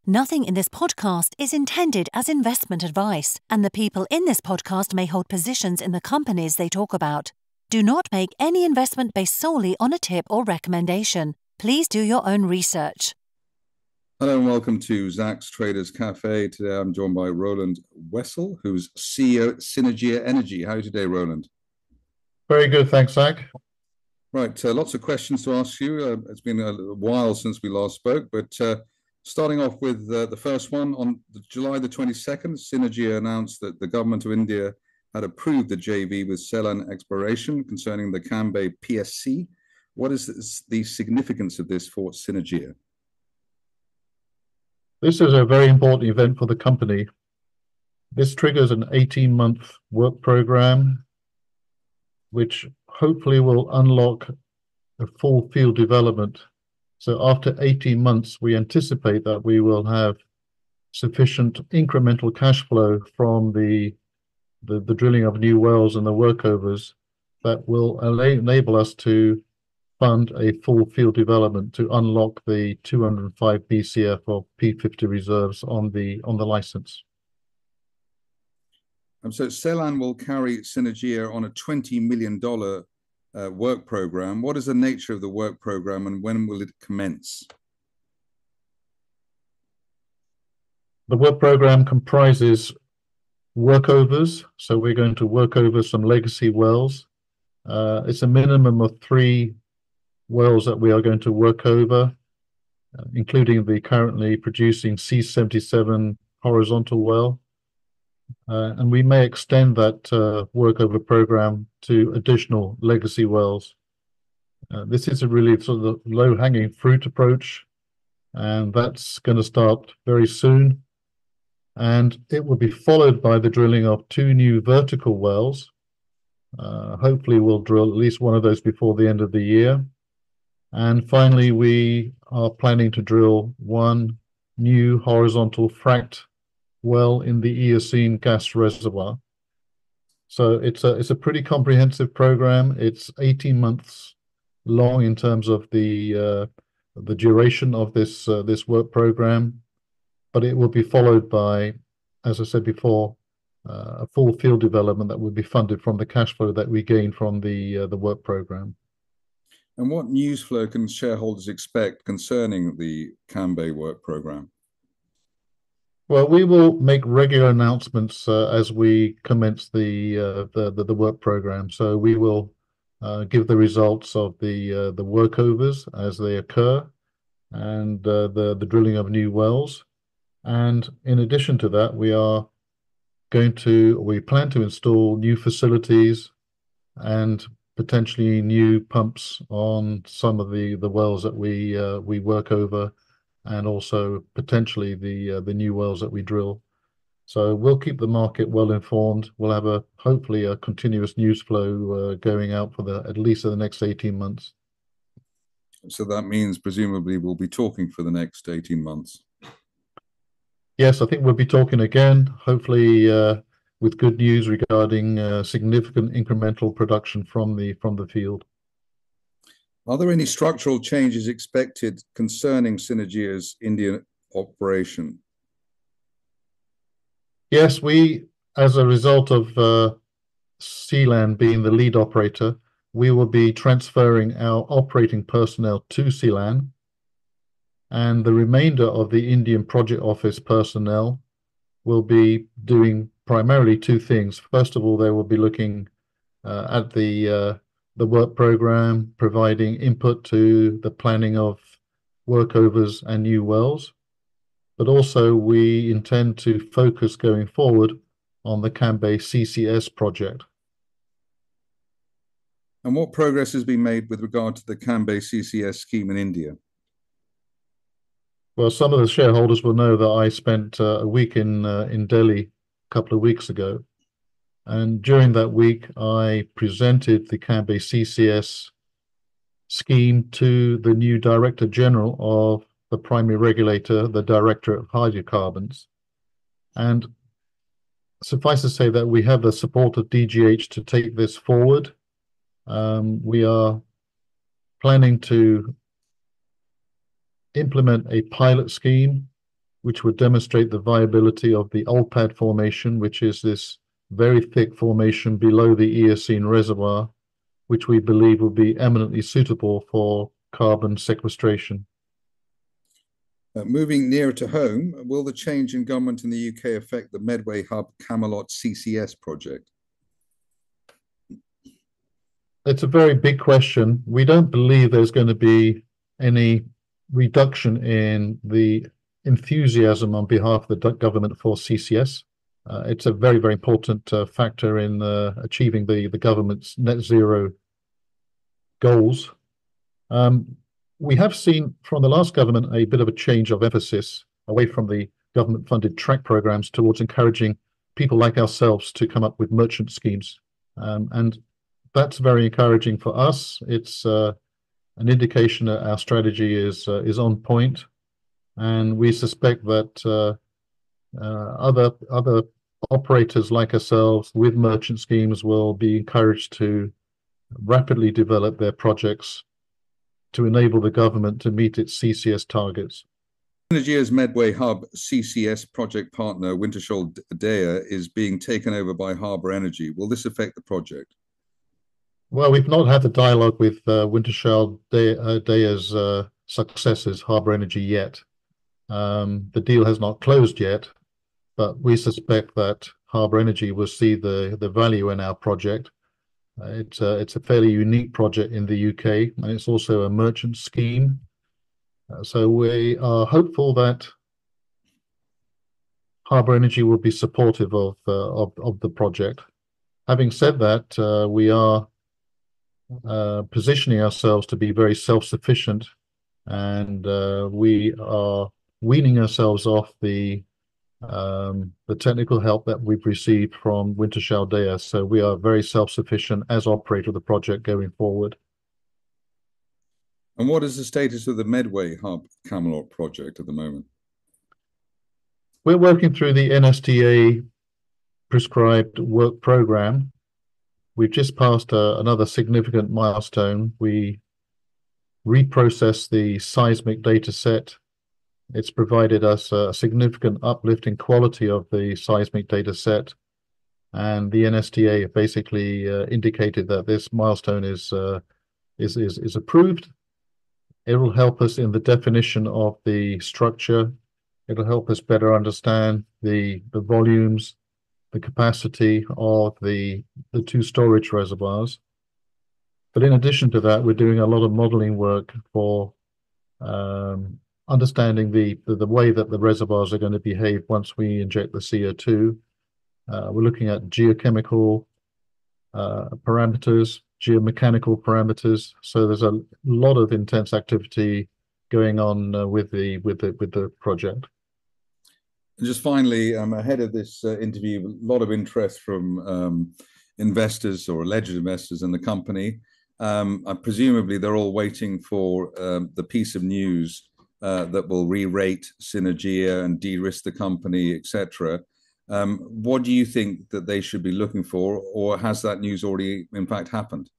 Nothing in this podcast is intended as investment advice, and the people in this podcast may hold positions in the companies they talk about. Do not make any investment based solely on a tip or recommendation. Please do your own research. Hello and welcome to Zacks Traders Cafe. Today I'm joined by Roland Wessel, who's CEO at Synergia Energy. How are you today, Roland? Very good, thanks, Zach. Right, lots of questions to ask you. It's been a while since we last spoke, but starting off with the first one, on July the 22nd, Synergia announced that the government of India had approved the JV with Ceylan Exploration concerning the Cambay PSC. What is the significance of this for Synergia? This is a very important event for the company. This triggers an 18-month work program, which hopefully will unlock a full field development. So after 18 months, we anticipate that we will have sufficient incremental cash flow from the drilling of new wells and the workovers that will enable us to fund a full field development to unlock the 205 BCF of P50 reserves on the license. So Ceylan will carry Synergia on a $20 million work program. What is the nature of the work program and when will it commence? The work program comprises workovers. So we're going to work over some legacy wells. It's a minimum of 3 wells that we are going to work over, including the currently producing C77 horizontal well. And we may extend that workover program to additional legacy wells. This is a really sort of low-hanging fruit approach, and that's going to start very soon. And it will be followed by the drilling of 2 new vertical wells. Hopefully we'll drill at least one of those before the end of the year. And finally, we are planning to drill 1 new horizontal fracked well in the Eocene gas reservoir. So it's a pretty comprehensive program. It's 18 months long in terms of the duration of this work program, but it will be followed by, as I said before, a full field development that will be funded from the cash flow that we gain from the work program. And what news flow can shareholders expect concerning the Cambay work program? Well, we will make regular announcements as we commence the work program. So we will give the results of the workovers as they occur, and the drilling of new wells. And in addition to that, we plan to install new facilities and potentially new pumps on some of the wells that we work over, and also potentially the new wells that we drill. So we'll keep the market well informed. We'll have hopefully a continuous news flow going out for at least the next 18 months. So that means presumably we'll be talking for the next 18 months. Yes, I think we'll be talking again, hopefully with good news regarding significant incremental production from the field. Are there any structural changes expected concerning Synergia's Indian operation? Yes, we, as a result of Ceylan being the lead operator, we will be transferring our operating personnel to Ceylan, and the remainder of the Indian project office personnel will be doing primarily 2 things. First of all, they will be looking at the work program, providing input to the planning of workovers and new wells. But also we intend to focus going forward on the Cambay CCS project. And what progress has been made with regard to the Cambay CCS scheme in India? Well, some of the shareholders will know that I spent a week in Delhi a couple of weeks ago. And during that week, I presented the Cambay CCS scheme to the new Director General of the primary regulator, the Directorate of Hydrocarbons. And suffice to say that we have the support of DGH to take this forward. We are planning to implement a pilot scheme which would demonstrate the viability of the Olpad formation, which is this very thick formation below the Eocene reservoir, which we believe will be eminently suitable for carbon sequestration. Moving nearer to home, will the change in government in the UK affect the Medway Hub Camelot CCS project? It's a very big question. We don't believe there's going to be any reduction in the enthusiasm on behalf of the government for CCS. It's a very, very important factor in achieving the government's net zero goals. We have seen from the last government a bit of a change of emphasis away from the government-funded track programs towards encouraging people like ourselves to come up with merchant schemes. And that's very encouraging for us. It's an indication that our strategy is on point, and we suspect that other operators like ourselves with merchant schemes will be encouraged to rapidly develop their projects to enable the government to meet its CCS targets. Synergia's Medway Hub CCS project partner, Wintershall Dea, is being taken over by Harbour Energy. Will this affect the project? Well, we've not had the dialogue with Wintershall Dea's successors, Harbour Energy, yet. The deal has not closed yet, but we suspect that Harbour Energy will see the value in our project. It's a fairly unique project in the UK, and it's also a merchant scheme. So we are hopeful that Harbour Energy will be supportive of the project. Having said that, we are positioning ourselves to be very self-sufficient, and we are weaning ourselves off the technical help that we've received from Wintershall Dea. So we are very self-sufficient as operator of the project going forward. And what is the status of the Medway Hub Camelot project at the moment? We're working through the NSTA prescribed work program. We've just passed another significant milestone. We reprocessed the seismic data set. It's provided us a significant uplift in quality of the seismic data set, and the NSTA basically indicated that this milestone is approved. It will help us in the definition of the structure. It'll help us better understand the volumes, the capacity of the two storage reservoirs. But in addition to that, we're doing a lot of modeling work for understanding the way that the reservoirs are going to behave once we inject the CO2. We're looking at geochemical parameters, geomechanical parameters. So there's a lot of intense activity going on with the project. And just finally, ahead of this interview, a lot of interest from investors or alleged investors in the company. Presumably, they're all waiting for the piece of news that will re-rate Synergia and de-risk the company, etc. What do you think that they should be looking for, or has that news already, in fact, happened?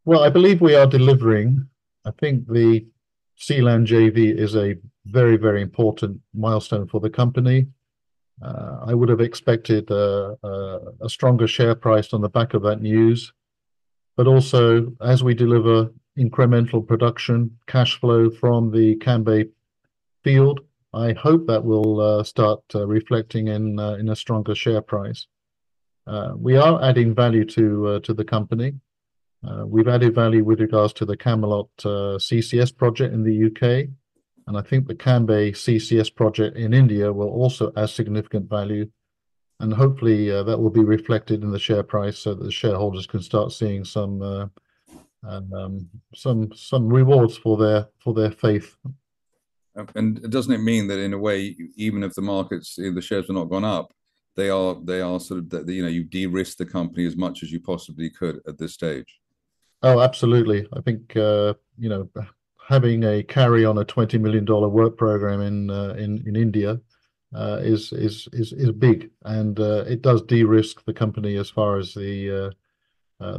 Well, I believe we are delivering. I think the Sealand JV is a very, very important milestone for the company. I would have expected a stronger share price on the back of that news, but also as we deliver incremental production, cash flow from the Canbay field, I hope that will start reflecting in a stronger share price. We are adding value to the company. We've added value with regards to the Camelot CCS project in the UK, and I think the Canbay CCS project in India will also add significant value, and hopefully that will be reflected in the share price so that the shareholders can start seeing some rewards for their faith. And doesn't it mean that in a way, even if the markets, the shares have not gone up, they are sort of, you de-risk the company as much as you possibly could at this stage? Oh, absolutely. I think having a carry on a $20 million work program in India is big, and it does de-risk the company as far as the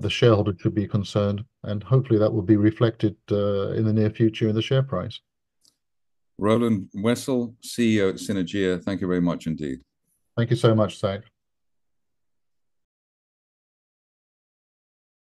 shareholder should be concerned, and hopefully that will be reflected in the near future in the share price. Roland Wessel, CEO at Synergia, thank you very much indeed. Thank you so much, Zach.